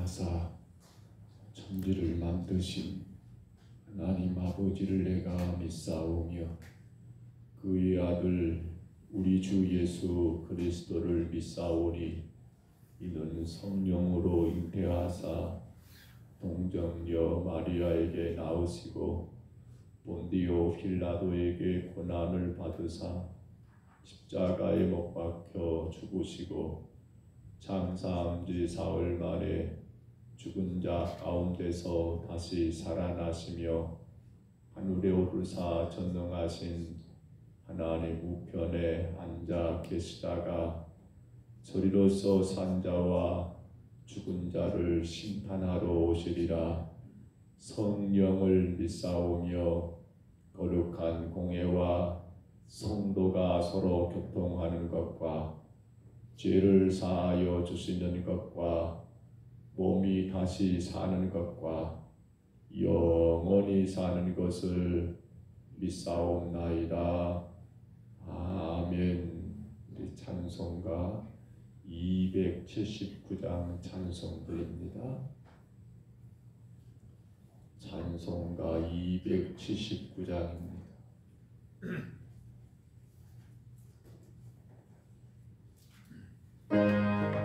하사 천지를 만드신 하나님 아버지를 내가 믿사오며 그의 아들 우리 주 예수 그리스도를 믿사오니 이는 성령으로 잉태하사 동정녀 마리아에게 나으시고 본디오 필라도에게 고난을 받으사 십자가에 못 박혀 죽으시고 장사한 지 사흘 만에 죽은 자 가운데서 다시 살아나시며 하늘에 오르사 전능하신 하나님 우편에 앉아 계시다가 저리로서 산자와 죽은 자를 심판하러 오시리라. 성령을 믿사오며 거룩한 공회와 성도가 서로 교통하는 것과 죄를 사하여 주시는 것과 몸이 다시 사는 것과 영원히 사는 것을 믿사옵나이다. 아멘. 우리 찬송가 279장 찬송드립니다. 찬송가 279장입니다. 내가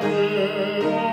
배워내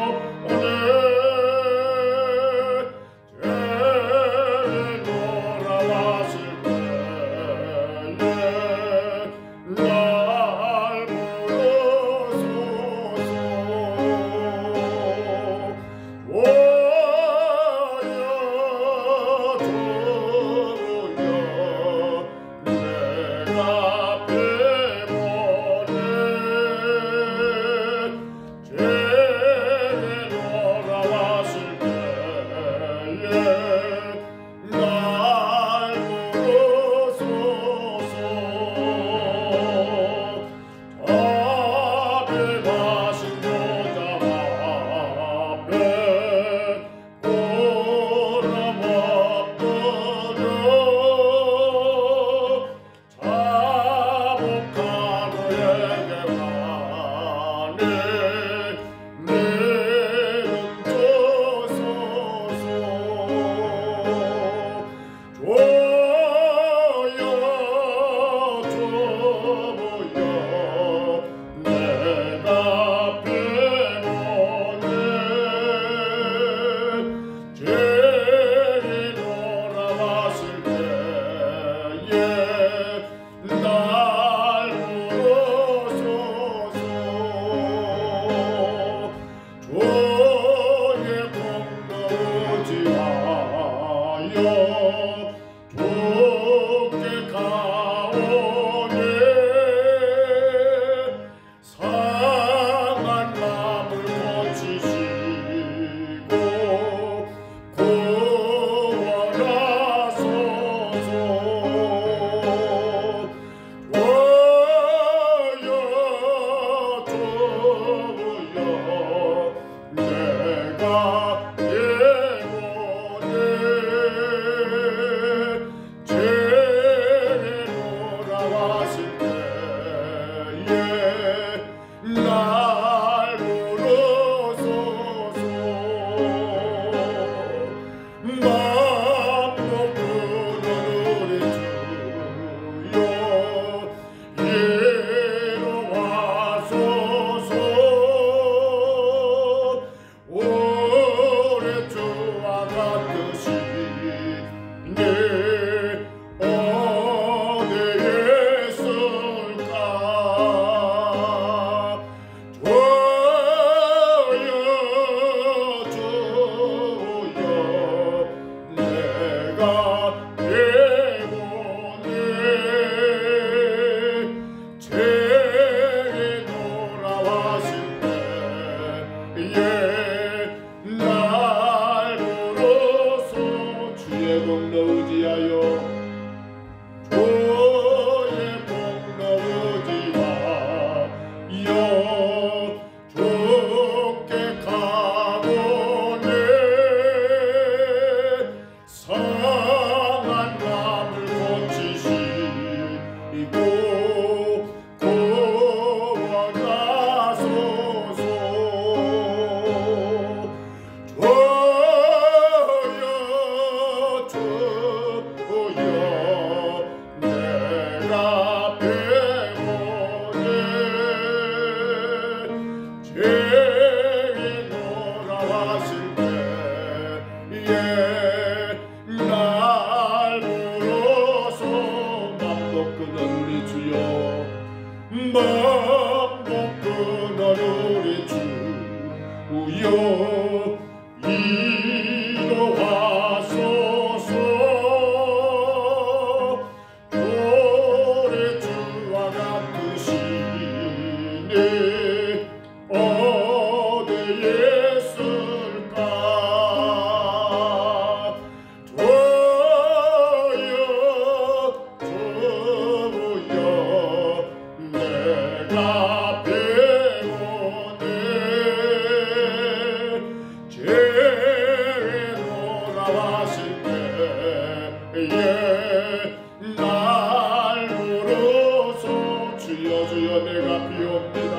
날 부르소 주여 주여 내가 비옵니다.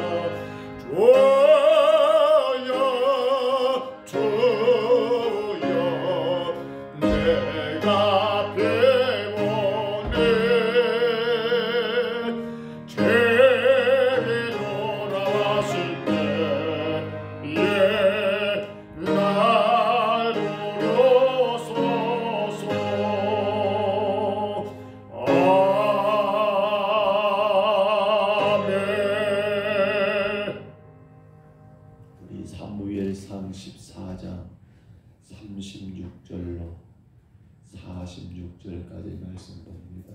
주여 주여 내가 비오네 제게 돌아왔을 때에 날 부르소서. 우리 사무엘상 14장 36절로 46절까지 말씀 봅니다.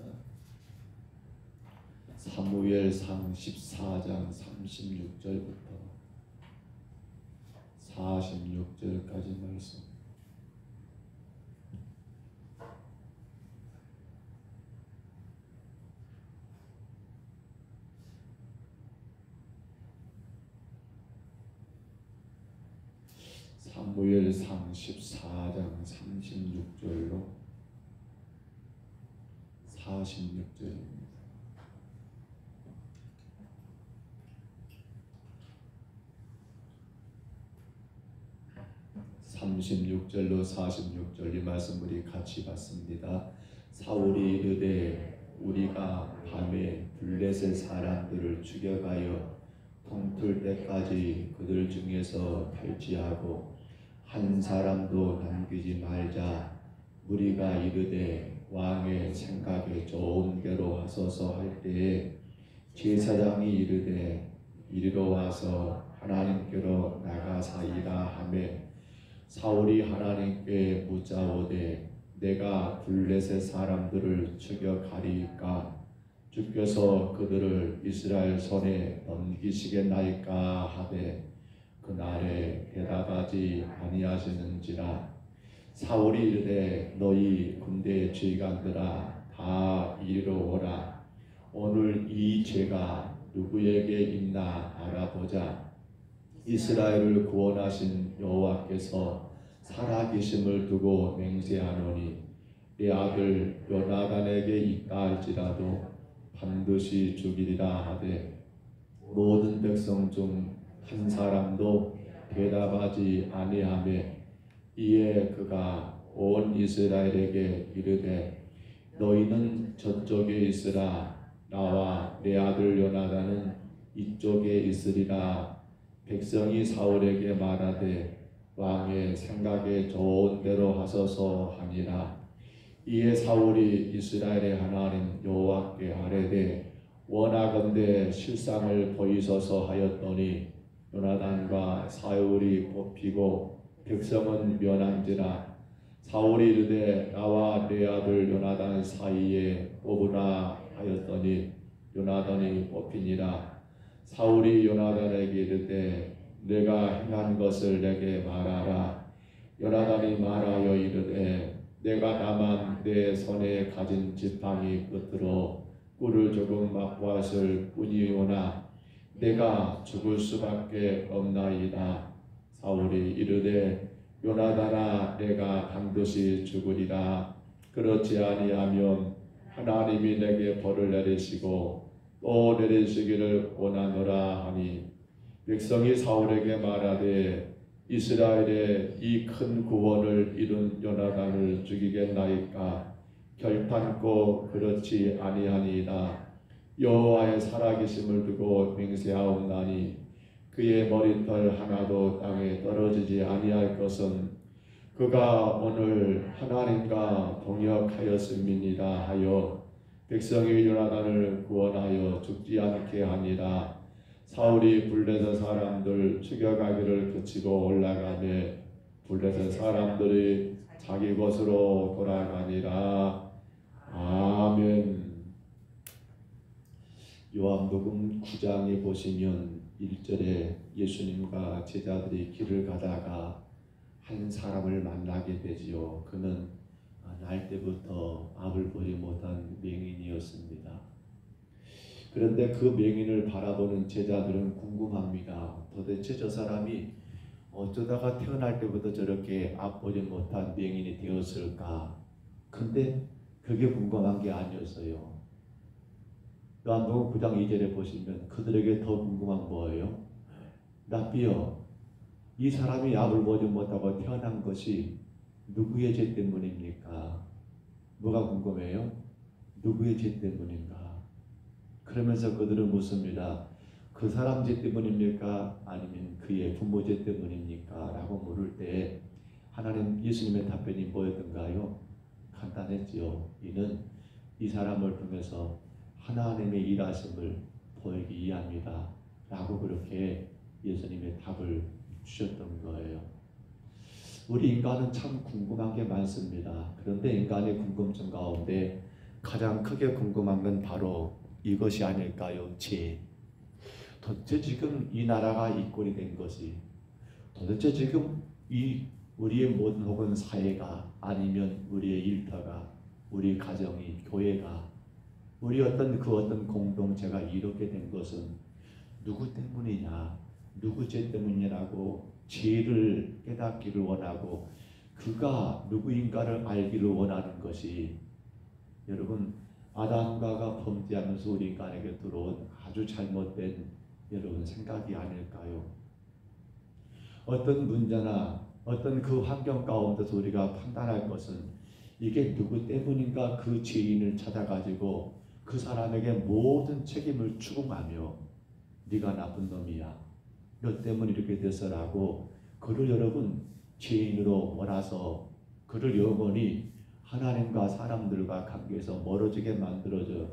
사무엘상 14장 36절부터 46절까지 말씀. 사무엘상 14장 36절로 46절입니다. 36절로 46절 이 말씀 우리 같이 봤습니다. 사울이 이르되 우리가 밤에 블레셋 사람들을 죽여가여 동틀 때까지 그들 중에서 탈취하고 한 사람도 남기지 말자. 무리가 이르되 왕의 생각에 좋은 대로 하소서 할 때에 제사장이 이르되 이리로 와서 하나님께로 나가사이라 하매 사울이 하나님께 묻자오되 내가 블레셋 사람들을 죽여가리이까 주께서 그들을 이스라엘 손에 넘기시겠나이까 하되 그날에 대답하지 아니하시는지라. 사울이 이르되 너희 군대 지휘관들아 다 이리로 오라. 오늘 이 죄가 누구에게 있나 알아보자. 이스라엘을 구원하신 여호와께서 살아계심을 두고 맹세하노니 내 아들 요나단에게 있다 할지라도 반드시 죽이리라 하되 모든 백성 중 한 사람도 대답하지 아니하매 이에 그가 온 이스라엘에게 이르되 너희는 저쪽에 있으라. 나와 내 아들 요나단은 이쪽에 있으리라. 백성이 사울에게 말하되 왕의 생각에 좋은 대로 하소서 하니라. 이에 사울이 이스라엘의 하나님 여호와께 아뢰되 원하건대 실상을 보이소서 하였더니 요나단과 사울이 뽑히고 백성은 면한지라. 사울이 이르되 나와 내 아들 요나단 사이에 뽑으라 하였더니 요나단이 뽑히니라. 사울이 요나단에게 이르되 내가 행한 것을 내게 말하라. 요나단이 말하여 이르되 내가 다만 내 손에 가진 지팡이 끝으로 꿀을 조금 맛보았을 뿐이오나 내가 죽을 수밖에 없나이다. 사울이 이르되 요나단아 내가 반드시 죽으리라. 그렇지 아니하면 하나님이 내게 벌을 내리시고 또 내리시기를 원하노라 하니 백성이 사울에게 말하되 이스라엘의 이 큰 구원을 이룬 요나단을 죽이겠나이까. 결탄코 그렇지 아니하니이다. 여호와의 살아계심을 두고 맹세하옵나니 그의 머리털 하나도 땅에 떨어지지 아니할 것은 그가 오늘 하나님과 동역하였음이니라 하여 백성이 요나단을 구원하여 죽지 않게 하니라. 사울이 블레셋 사람들 죽여가기를 그치고 올라가매 블레셋 사람들이 자기 곳으로 돌아가니라. 아멘. 요한복음 9장에 보시면 1절에 예수님과 제자들이 길을 가다가 한 사람을 만나게 되지요. 그는 날 때부터 앞을 보지 못한 맹인이었습니다. 그런데 그 맹인을 바라보는 제자들은 궁금합니다. 도대체 저 사람이 어쩌다가 태어날 때부터 저렇게 앞 보지 못한 맹인이 되었을까? 근데 그게 궁금한 게 아니었어요. 요한복음 9장 2절에 보시면 그들에게 더 궁금한 뭐예요? 랍비여, 이 사람이 약을 보지 못하고 태어난 것이 누구의 죄 때문입니까? 뭐가 궁금해요? 누구의 죄 때문인가? 그러면서 그들은 묻습니다. 그 사람 죄 때문입니까? 아니면 그의 부모 죄 때문입니까? 라고 물을 때 예수님의 답변이 뭐였던가요? 간단했지요. 이는 이 사람을 통해서 하나님의 일하심을 보이기 위함이다 라고 그렇게 예수님의 답을 주셨던 거예요. 우리 인간은 참 궁금한 게 많습니다. 그런데 인간의 궁금증 가운데 가장 크게 궁금한 건 바로 이것이 아닐까요? 죄. 도대체 지금 이 나라가 이 꼴이 된 것이, 도대체 지금 우리의 모든 혹은 사회가, 아니면 우리의 일터가, 우리 가정이, 교회가, 우리 어떤 공동체가 이렇게 된 것은 누구 때문이냐, 누구 죄 때문이라고 죄를 깨닫기를 원하고 그가 누구인가를 알기를 원하는 것이, 여러분, 아담과가 범죄하면서 우리 인간에게 들어온 아주 잘못된 여러분 생각이 아닐까요? 어떤 문제나 어떤 그 환경 가운데서 우리가 판단할 것은 이게 누구 때문인가, 그 죄인을 찾아가지고 그 사람에게 모든 책임을 추궁하며 네가 나쁜 놈이야, 너 때문에 이렇게 됐어라고 그를 여러분 죄인으로 몰아서 그를 영원히 하나님과 사람들과 관계에서 멀어지게 만들어져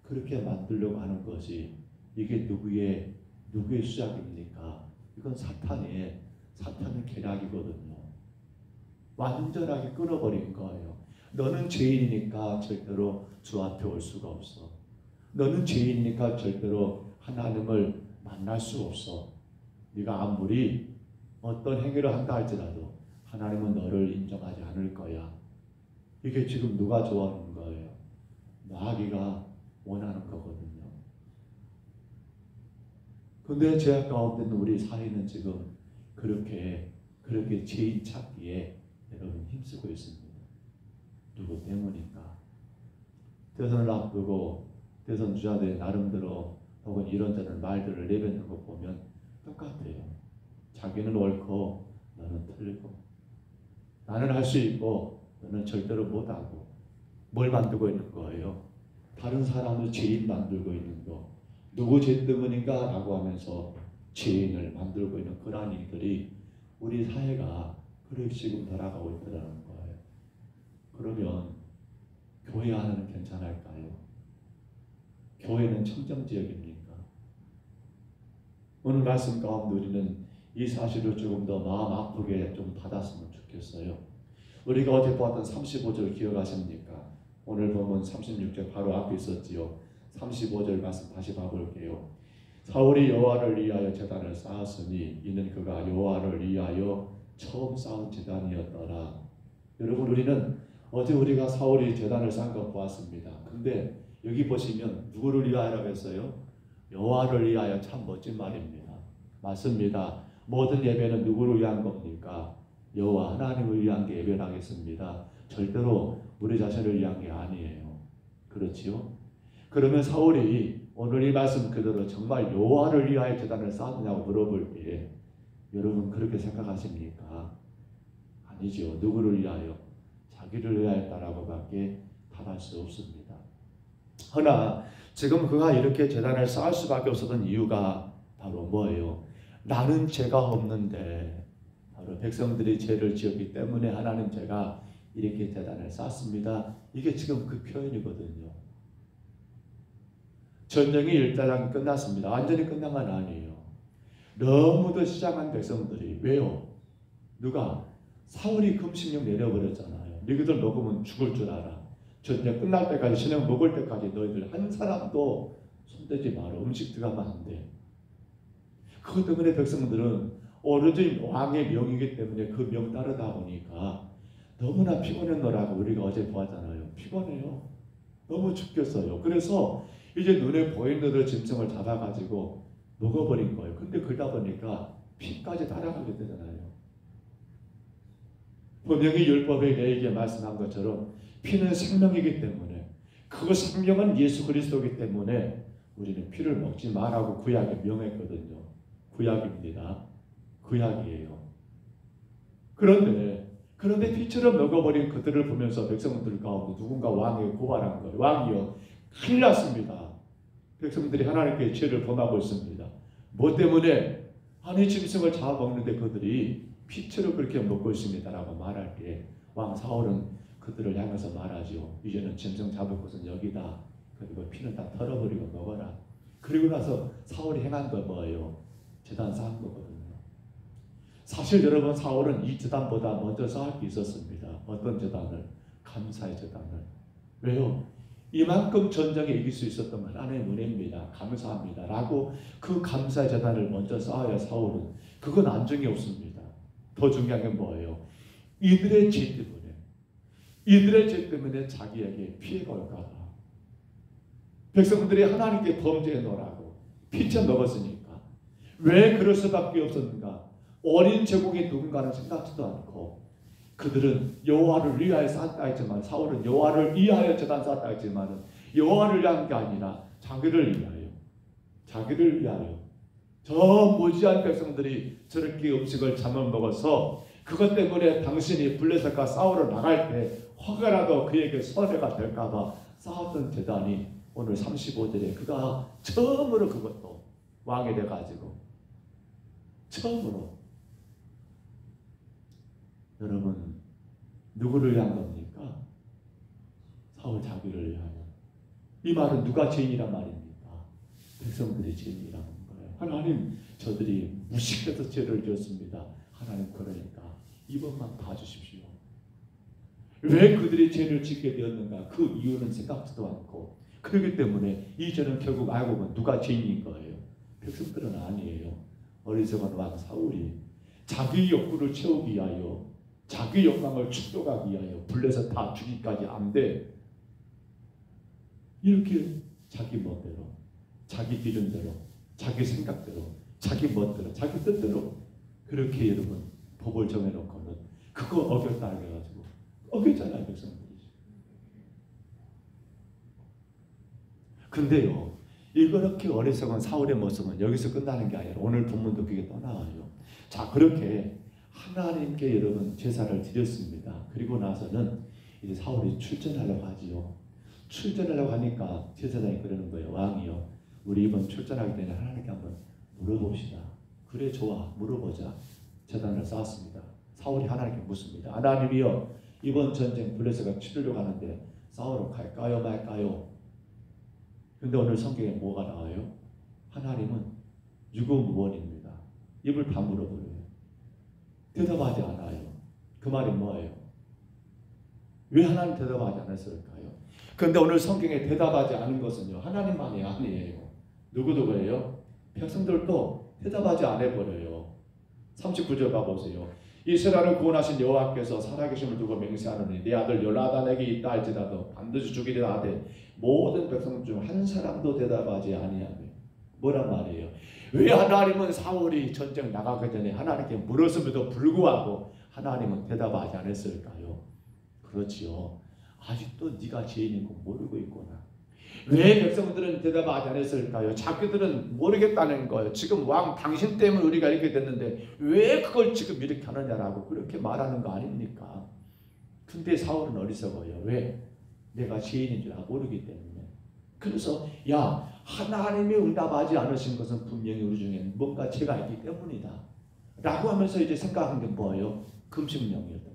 그렇게 만들려고 하는 것이, 이게 누구의 수작입니까? 이건 사탄의 계략이거든요. 완전하게 끊어버린 거예요. 너는 죄인이니까 절대로 주 앞에 올 수가 없어. 너는 죄인이니까 절대로 하나님을 만날 수 없어. 네가 아무리 어떤 행위를 한다 할지라도 하나님은 너를 인정하지 않을 거야. 이게 지금 누가 좋아하는 거예요? 마귀가 원하는 거거든요. 근데 죄악 가운데 있는 우리 사회는 지금 그렇게 죄인 찾기에 여러분 힘쓰고 있습니다. 누구 때문인가? 대선을 앞두고 대선 주자들의 나름대로 혹은 이런저런 말들을 내뱉는 거 보면 똑같아요. 자기는 옳고 너는 틀리고, 나는 할 수 있고 너는 절대로 못하고, 뭘 만들고 있는 거예요? 다른 사람을 죄인 만들고 있는 거. 누구 죄 때문인가? 라고 하면서 죄인을 만들고 있는 그러한 일들이 우리 사회가 그렇게 지금 돌아가고 있다는 거예요. 그러면 교회 안에는 괜찮을까요? 교회는 청정지역입니까? 오늘 말씀 가운데 우리는 이 사실을 조금 더 마음 아프게 좀 받았으면 좋겠어요. 우리가 어제 보았던 35절 기억하십니까? 오늘 보면 36절 바로 앞에 있었지요. 35절 말씀 다시 봐볼게요. 사울이 여호와를 위하여 제단을 쌓았으니 이는 그가 여호와를 위하여 처음 쌓은 제단이었더라. 여러분, 우리는 어제 우리가 사울이 제단을 쌓은 거 보았습니다. 근데 여기 보시면 누구를 위하여라고 했어요? 여호와를 위하여. 참 멋진 말입니다. 맞습니다. 모든 예배는 누구를 위한 겁니까? 여호와 하나님을 위한 게 예배라겠습니다. 절대로 우리 자신을 위한 게 아니에요. 그렇지요? 그러면 사울이 오늘 이 말씀 그대로 정말 여호와를 위하여 제단을 쌓았느냐고 물어볼 때 여러분 그렇게 생각하십니까? 아니죠. 누구를 위하여? 자기를 위하였다라고 밖에 답할 수 없습니다. 허나 지금 그가 이렇게 제단을 쌓을 수밖에 없었던 이유가 바로 뭐예요? 나는 죄가 없는데, 바로 백성들이 죄를 지었기 때문에 하나님 제가 이렇게 제단을 쌓습니다. 이게 지금 그 표현이거든요. 전쟁이 일단은 끝났습니다. 완전히 끝난 건 아니에요. 너무도 시장한 백성들이, 왜요? 누가? 사울이 금식령 내려버렸잖아요. 너희들 먹으면 죽을 줄 알아. 전쟁 끝날 때까지, 저녁 먹을 때까지 너희들 한 사람도 손대지 마라. 음식 들어가면 안 돼. 그것 때문에 백성들은 오로지 왕의 명이기 때문에 그 명 따르다 보니까 너무나 피곤했노라고 우리가 어제 보았잖아요. 피곤해요. 너무 죽겠어요. 그래서 이제 눈에 보이는 대로 짐승을 잡아가지고 먹어버린 거예요. 근데 그러다 보니까 피까지 따라가게 되잖아요. 분명히 율법에 내게 말씀한 것처럼 피는 생명이기 때문에, 그 생명은 예수 그리스도이기 때문에 우리는 피를 먹지 말라고 구약에 명했거든요. 구약입니다. 구약이에요. 그런데 피처럼 먹어버린 그들을 보면서 백성들 가운데 누군가 왕에게 고발한 거예요. 왕이요, 큰일 났습니다. 백성들이 하나님께 죄를 범하고 있습니다. 뭐 때문에? 아니, 짐승을 잡아먹는데 그들이 피처럼 그렇게 먹고 있습니다 라고 말할 때 왕 사울은 그들을 향해서 말하죠. 이제는 짐승 잡을 곳은 여기다. 그리고 피는 다 털어버리고 먹어라. 그리고 나서 사울이 행한 거 뭐예요? 제단 쌓은 거거든요. 사실 여러분, 사울은 이 제단보다 먼저 쌓을 게 있었습니다. 어떤 제단을? 감사의 제단을. 왜요? 이만큼 전쟁에 이길 수 있었던 건 하나님의 은혜입니다. 감사합니다 라고 그 감사의 제단을 먼저 쌓아야 사울은, 그건 안정이 없습니다. 더 중요한 게 뭐예요? 이들의 죄 때문에 자기에게 피해가 올까 봐. 백성들이 하나님께 범죄해 놓으라고 피쳐 먹었으니까. 왜 그럴 수밖에 없었는가? 어린 제국이 누군가는 생각지도 않고, 그들은 여호와를 위하여 쌓았다 했지만, 사울은 여호와를 위하여 제단 쌓았다 했지만 여호와를 위한 게 아니라 자기를 위하여 저 무지한 백성들이 저렇게 음식을 잘못 먹어서 그것 때문에 당신이 블레셋과 싸우러 나갈 때 혹여라도 그에게 손해가 될까 봐 쌓았던 제단이 오늘 35절에 그가 처음으로 그것도 왕이 돼가지고 처음으로, 여러분, 누구를 위한 겁니까? 사울 자기를 위하여. 이 말은 누가 죄인이란 말입니까? 백성들이 죄인이라는 거예요. 하나님, 저들이 무식해서 죄를 지었습니다. 하나님, 그러니까 이번만 봐주십시오. 왜 그들이 죄를 짓게 되었는가? 그 이유는 생각지도 않고, 그렇기 때문에 이 죄는 결국 알고 보면 누가 죄인인 거예요? 백성들은 아니에요. 어리석은 왕 사울이 자기 욕구를 채우기 위하여, 자기 욕망을 충족하기 위하여 블레셋 다 죽이기까지 안 돼. 이렇게 자기 멋대로, 자기 기준대로, 자기 생각대로, 자기 멋대로, 자기 뜻대로 그렇게 여러분 법을 정해놓고는 그거 어겼다 해가지고 어겼잖아요, 백성들이. 근데요, 이렇게 어리석은 사울의 모습은 여기서 끝나는 게 아니라 오늘 본문도 그게 또 나와요. 자, 그렇게 하나님께 여러분 제사를 드렸습니다. 그리고 나서는 이제 사울이 출전하려고 하지요. 출전하려고 하니까 제사장이 그러는 거예요. 왕이요, 우리 이번 출전하기 전에 하나님께 한번 물어봅시다. 그래, 좋아, 물어보자. 제단을 쌓았습니다. 사울이 하나님께 묻습니다. 하나님이요, 이번 전쟁 블레셋가 치르려고 하는데 싸우러 갈까요 말까요? 근데 오늘 성경에 뭐가 나와요? 하나님은 유구무원입니다. 입을 다물어 버려요. 대답하지 않아요. 그 말이 뭐예요? 왜 하나님 대답하지 않았을까요? 그런데 오늘 성경에 대답하지 않은 것은요, 하나님만이 아니에요. 누구예요? 백성들도 대답하지 않아버려요. 39절 가보세요. 이스라엘을 구원하신 여호와께서 살아계심을 두고 맹세하노니 네 아들 요나단에게 있다 할지라도 반드시 죽이리라 하되 모든 백성 중 한 사람도 대답하지 아니하며. 뭐란 말이에요? 왜 하나님은 사울이 전쟁 나가기 전에 하나님께 물었음에도 불구하고 하나님은 대답하지 않았을까요? 그렇지요. 아직도 네가 죄인인 거 모르고 있구나. 왜 백성들은 대답하지 않았을까요? 자기들은 모르겠다는 거예요. 지금 왕 당신 때문에 우리가 이렇게 됐는데 왜 그걸 지금 이렇게 하느냐라고 그렇게 말하는 거 아닙니까? 근데 사울은 어리석어요. 왜? 내가 죄인인 줄 모르기 때문에. 그래서 야, 하나님이 응답하지 않으신 것은 분명히 우리 중에 뭔가 죄가 있기 때문이다 라고 하면서 이제 생각한 게 뭐예요? 금식령이었던 거예요.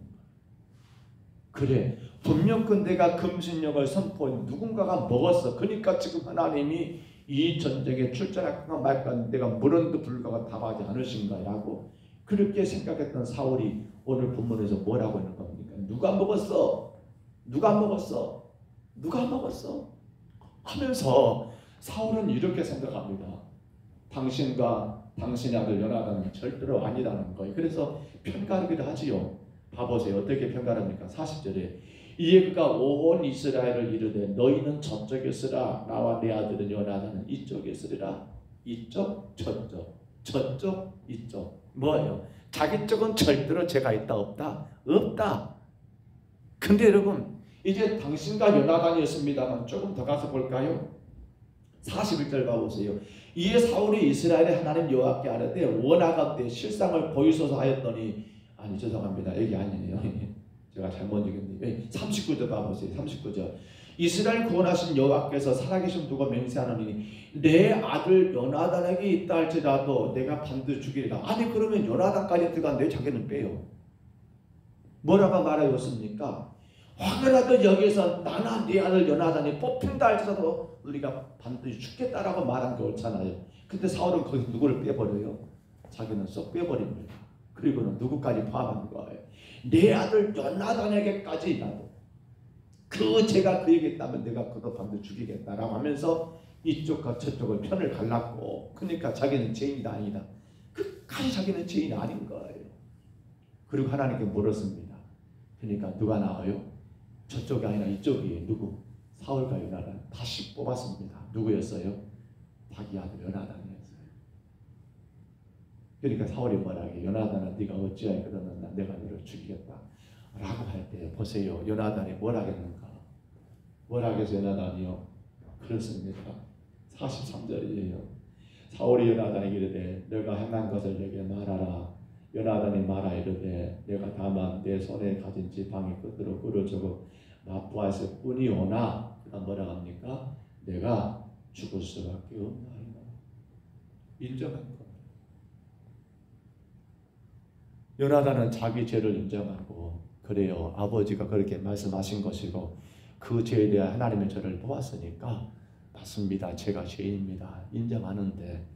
그래, 분명 내가 금식령을 선포한 누군가가 먹었어. 그러니까 지금 하나님이 이 전쟁에 출전할까 말까 내가 물은도 불구하고 답하지 않으신가라고 그렇게 생각했던 사울이 오늘 본문에서 뭐라고 하는 겁니까? 누가 먹었어? 누가 먹었어? 누가 먹었어? 하면서 사울은 이렇게 생각합니다. 당신과 당신의 아들 요나단은 절대로 아니라는 거예요. 그래서 편가르기도 하지요. 봐보세요. 어떻게 편가릅니까? 40절에 이에 그가 온 이스라엘을 이르되 너희는 저쪽에 쓰라. 나와 내 아들은 요나단은 이쪽에 쓰리라. 이쪽, 저쪽, 저쪽, 이쪽. 뭐예요? 자기 쪽은 절대로 죄가 있다 없다? 없다. 근데 여러분, 이제 당신과 요나단이었습니다만 조금 더 가서 볼까요? 41절 봐보세요. 이에 사울이 이스라엘의 하나님 여호와께 아뢰되 원하건대 실상을 보이소서 하였더니 아니 죄송합니다. 여기 아니네요. 제가 잘못 읽었네요. 39절 봐보세요. 39절 이스라엘 구원하신 여호와께서 살아계신 두고 맹세하노니 내 아들 요나단에게 있다 할지라도 내가 반드시 죽이리라. 아니 그러면 요나단까지 들어갔는데 자기는 빼요. 뭐라고 말하였습니까? 혹여라도 여기서 나나 네 아들 요나단이 뽑힌다 할지라도 우리가 반드시 죽겠다라고 말한 게 옳잖아요. 근데 사울은 거기서 누구를 빼버려요? 자기는 쏙 빼버립니다. 그리고는 누구까지 포함한 거예요? 내 아들 요나단에게까지 나도 제가 그에게 있다면 내가 그도 반드시 죽이겠다라고 하면서 이쪽과 저쪽을 편을 갈랐고, 그러니까 자기는 죄인이 아니다. 끝까지 자기는 죄인이 아닌 거예요. 그리고 하나님께 물었습니다. 그러니까 누가 나와요? 저쪽이 아니라 이쪽이 누구? 사울과 요나단 다시 뽑았습니다. 누구였어요? 자기 아들 요나단이었어요. 그러니까 사울이 뭐라게? 요나단아 네가 어찌하여 그러는 내가 너를 죽이겠다 라고 할 때 보세요. 요나단이 뭐라겠는가? 뭐라겠어 요나단이요? 그렇습니다. 43절이에요. 사울이 요나단에게 이르되 너가 행한 것을 내게 말하라. 요나단이 말하 이르되 내가 다만 내 손에 가진 지팡이 끝으로 끌어주고 납부하였을 뿐이오나 그다음 뭐라 합니까? 내가 죽을 수밖에 없나이다. 인정한 겁니다. 요나단은 자기 죄를 인정하고 그래요. 아버지가 그렇게 말씀하신 것이고 그 죄에 대해 하나님의 저를 보았으니까 맞습니다. 제가 죄인입니다. 인정하는데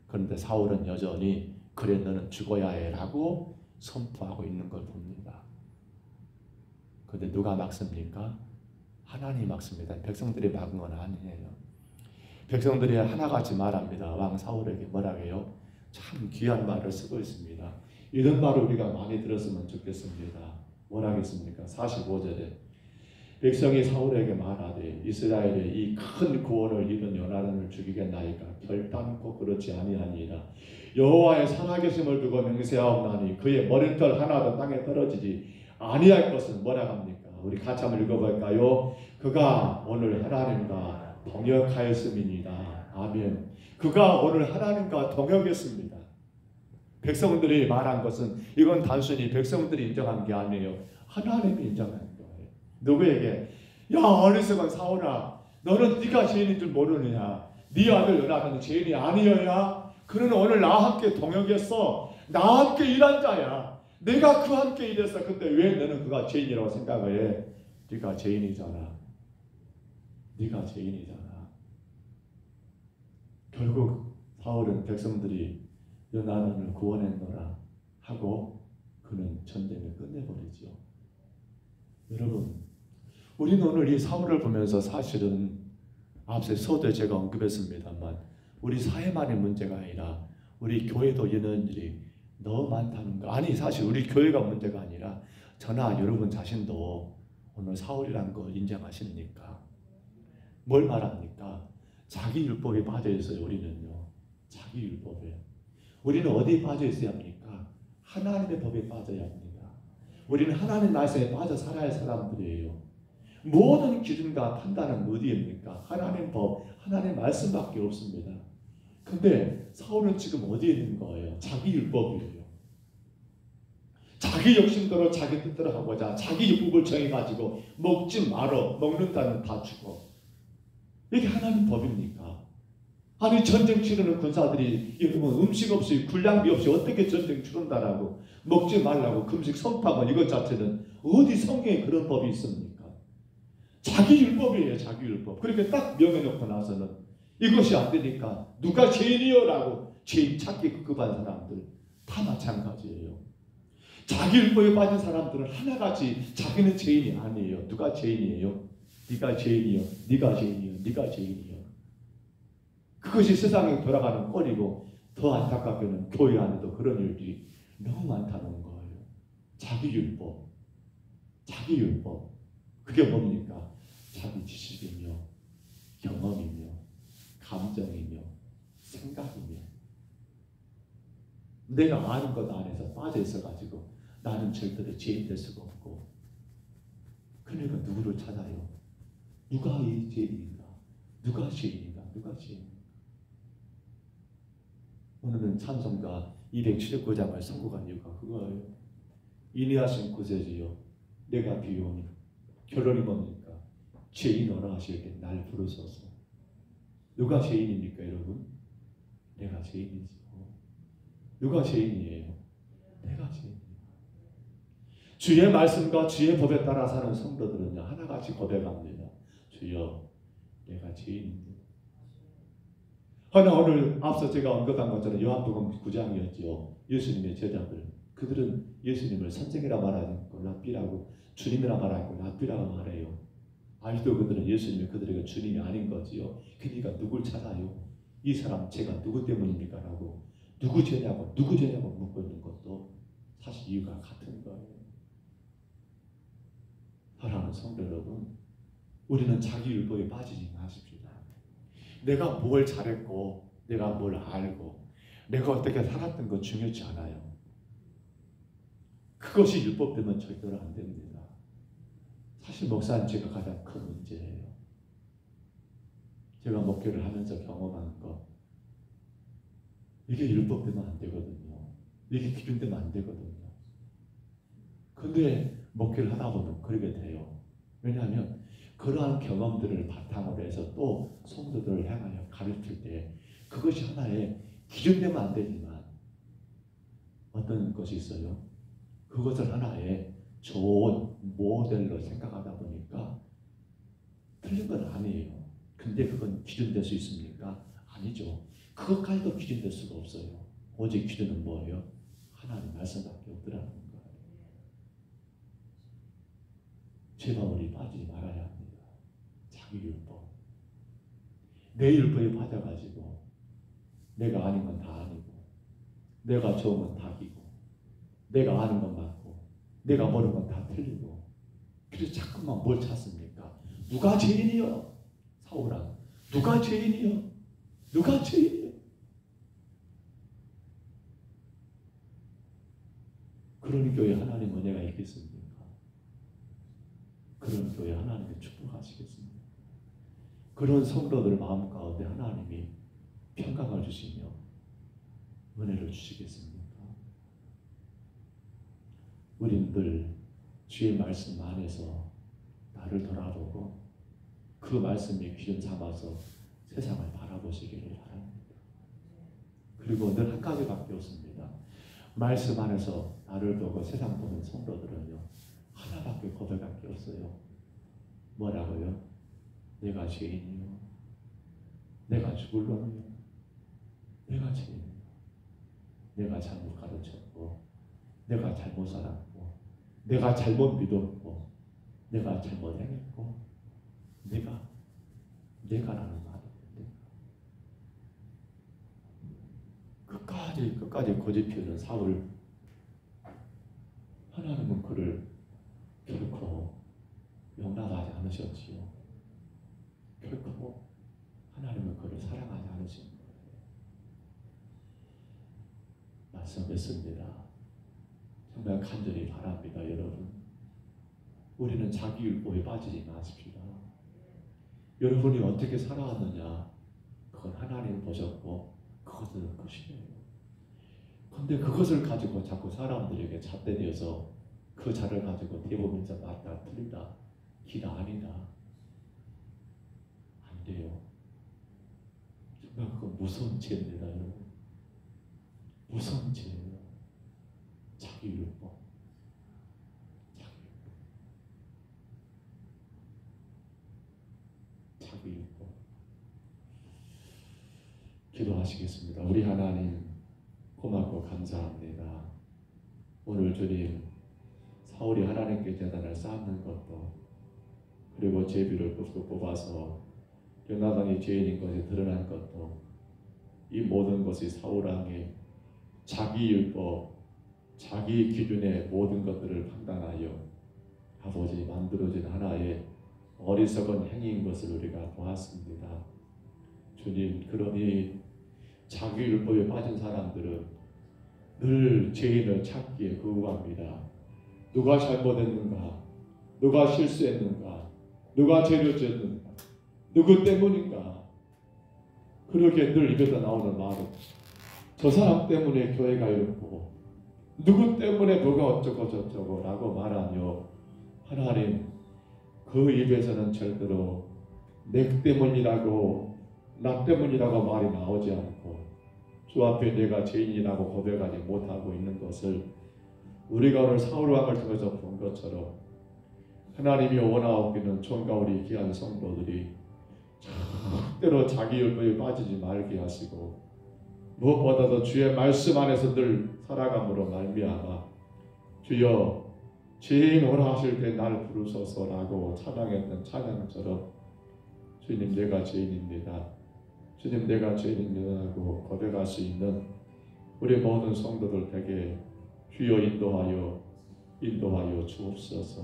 그런데 사울은 여전히 그래 너는 죽어야 해라고 선포하고 있는 걸 봅니다. 그런데 누가 막습니까? 하나님이 막습니다. 백성들이 막은 건 아니에요. 백성들이 하나같이 말합니다. 왕 사울에게 뭐라고 해요? 참 귀한 말을 쓰고 있습니다. 이런 말을 우리가 많이 들었으면 좋겠습니다. 뭐라겠습니까? 45절에 백성이 사울에게 말하되 이스라엘의 이 큰 구원을 이룬 요나단을 죽이겠나이까 결단코 그렇지 아니하니이다. 여호와의 살아계심을 두고 맹세하옵나니 그의 머리털 하나도 땅에 떨어지지 아니할 것은 뭐라 합니까? 우리 같이 한번 읽어볼까요? 그가 오늘 하나님과 동역하였음이니이다. 아멘. 그가 오늘 하나님과 동역했습니다. 백성들이 말한 것은 이건 단순히 백성들이 인정한 게 아니에요. 하나님이 인정한 거예요. 누구에게? 야 어리석은 사울아, 너는 네가 죄인인 줄 모르느냐? 네 아들 요나단은 죄인이 아니어야? 그는 오늘 나와 함께 동역했어. 나와 함께 일한 자야. 내가 그와 함께 일했어. 근데 왜 너는 그가 죄인이라고 생각을 해? 네가 죄인이잖아. 네가 죄인이잖아. 결국 사울은 백성들이 요나단을 구원했노라 하고 그는 전쟁을 끝내버리죠. 여러분, 우리는 오늘 이 사울을 보면서 사실은 앞서도 제가 언급했습니다만 우리 사회만의 문제가 아니라 우리 교회도 이런 일이 너무 많다는 거. 아니 사실 우리 교회가 문제가 아니라 저나 여러분 자신도 오늘 사울이라는 거 인정하십니까? 뭘 말합니까? 자기 율법에 빠져 있어요. 우리는요. 자기 율법에. 우리는 어디에 빠져 있어야 합니까? 하나님의 법에 빠져야 합니다. 우리는 하나님의 말씀에 빠져 살아야 할 사람들이에요. 모든 기준과 판단은 어디입니까? 하나님 법, 하나님 말씀밖에 없습니다. 근데 사울은 지금 어디에 있는 거예요? 자기 율법이에요. 자기 욕심대로 자기 뜻대로 하고자 자기 율법을 정해가지고 먹지 말어, 먹는다면 다 죽어. 이게 하나님 법입니까? 아니 전쟁 치르는 군사들이 여러분 음식 없이 군량비 없이 어떻게 전쟁 치른다라고 먹지 말라고 금식 선포하고 이것 자체는 어디 성경에 그런 법이 있습니까? 자기 율법이에요. 자기 율법. 그렇게 딱 명해놓고 나서는 이것이 안 되니까 누가 죄인이요? 라고 죄인 찾기 급급한 사람들 다 마찬가지예요. 자기 율법에 빠진 사람들은 하나같이 자기는 죄인이 아니에요. 누가 죄인이에요? 네가 죄인이요. 네가 죄인이요. 네가 죄인이요. 그것이 세상에 돌아가는 꼴이고 더 안타깝게는 교회 안에도 그런 일들이 너무 많다는 거예요. 자기 율법. 자기 율법. 그게 뭡니까? 자기 지식이며 경험이며 감정이며 생각이며 내가 아는 것 안에서 빠져 있어가지고 나는 절대로 죄인 될 수가 없고 그러니까 누구를 찾아요? 누가 이 죄인인가? 누가 죄인인가? 누가 죄인인가? 오늘은 찬송가 279장을 선곡한 이유가 그거예요. 인내하신 구세주여 내가 비오니 결론이 뭡니까? 죄인어라 하실 때 날 부르소서. 누가 죄인입니까 여러분? 내가 죄인이죠. 누가 죄인이에요? 내가 죄인이에요. 주의 말씀과 주의 법에 따라 사는 성도들은요 하나같이 고백합니다. 주여 내가 죄인입니다. 하나 오늘 앞서 제가 언급한 것처럼 요한복음 9장이었죠. 예수님의 제자들 그들은 예수님을 선생이라 말하고 랍비라고 주님이라 말하고 랍비라고 말해요. 아직도 그들은 예수님이 그들에게 주님이 아닌 거지요. 그러니까 누굴 찾아요? 이 사람 제가 누구 때문입니까? 라고 누구 죄냐고 묻고 있는 것도 사실 이유가 같은 거예요. 사랑하는 성도 여러분, 우리는 자기 율법에 빠지지 마십시다. 내가 뭘 잘했고 내가 뭘 알고 내가 어떻게 살았던 거 중요치 않아요. 그것이 율법 되면 절대로 안 됩니다. 사실 목사님 제가 가장 큰 문제예요. 제가 목회를 하면서 경험한 것 이게 율법 되면 안 되거든요. 이게 기준 되면 안 되거든요. 근데 목회를 하다 보면 그러게 돼요. 왜냐하면 그러한 경험들을 바탕으로 해서 또 성도들을 향하여 가르칠 때 그것이 하나의 기준 되면 안 되지만 어떤 것이 있어요? 그것을 하나의 좋은 모델로 생각하다 보니까 틀린 건 아니에요. 근데 그건 기준 될 수 있습니까? 아니죠. 그것까지도 기준 될 수가 없어요. 오직 기준은 뭐예요? 하나님 말씀밖에 없더라는 거예요. 제발 우리 빠지지 말아야 합니다. 자기 율법. 내 율법에 빠져가지고 내가 아닌 건 다 아니고 내가 좋은 건 다 기고 내가 아는 건 맞고 내가 모르는 건 다 틀리고 그래서 자꾸만 뭘 찾습니까? 누가 죄인이요? 사울아 누가 죄인이요? 누가 죄인이요? 그런 교회 하나님 은혜가 있겠습니까? 그런 교회 하나님이 축복하시겠습니까? 그런 성도들 마음 가운데 하나님이 평강을 주시며 은혜를 주시겠습니까? 우린 늘 주의 말씀 안에서 나를 돌아보고 그 말씀이 기준 삼아서 세상을 바라보시기를 바랍니다. 그리고 늘 한 가지밖에 없습니다. 말씀 안에서 나를 보고 세상 보는 성도들은요 하나밖에 고백할 게 없어요. 뭐라고요? 내가 죄인이요. 내가 죽을 놈이요. 내가 죄인이요. 내가 잘못 가르쳤고 내가 잘못 살았고 내가 잘못 믿었고 내가 잘못 행했고 내가라는 말인데 끝까지 고집 피우는 사울 하나님은 그를 결코 용납하지 않으셨지요. 결코 하나님은 그를 사랑하지 않으신 거예요. 말씀했습니다. 정말 간절히 바랍니다. 여러분 우리는 자기 율법에 빠지지 마십시다. 여러분이 어떻게 살아왔느냐 그건 하나님 보셨고 그것은 것이에요. 그런데 그것을 가지고 자꾸 사람들에게 잣대내어서 그 자를 가지고 대보면서 맞다 틀리다 기다 아니다 안 돼요. 정말 그건 무서운 죄입니다. 여러분 무서운 죄예요. 자기 율법 자기 율법 기도하시겠습니다. 우리 하나님 고맙고 감사합니다. 오늘 주님 사울이 하나님께 제단을 쌓는 것도 그리고 제비를 뽑아서 요나단이 죄인인 것이 드러난 것도 이 모든 것이 사울 왕의 자기 율법 자기 기준의 모든 것들을 판단하여 아버지 만들어진 하나의 어리석은 행위인 것을 우리가 보았습니다. 주님 그러니 자기 율법에 빠진 사람들은 늘 죄인을 찾기에 구구합니다. 누가 잘못했는가? 누가 실수했는가? 누가 죄를 지었는가? 누구 때문인가? 그렇게 늘 입에서 나오는 말은 저 사람 때문에 교회가 이렇고 누구 때문에 뭐가 어쩌고 저쩌고 라고 말하며 하나님 그 입에서는 절대로 내 때문이라고 나 때문이라고 말이 나오지 않고 주 앞에 내가 죄인이라고 고백하지 못하고 있는 것을 우리가 오늘 사울왕을 통해서 본 것처럼 하나님이 원하옵기는 총과 우리 귀한 성도들이 절대로 자기 율법에 빠지지 말게 하시고 무엇보다도 주의 말씀 안에서 늘 살아감으로 말미암아 주여 죄인 오라 하실 때 날 부르소서라고 찬양했던 찬양처럼 주님 내가 죄인입니다. 주님 내가 죄인이라고 고백할 수 있는 우리 모든 성도들 되게 주여 인도하여 주옵소서.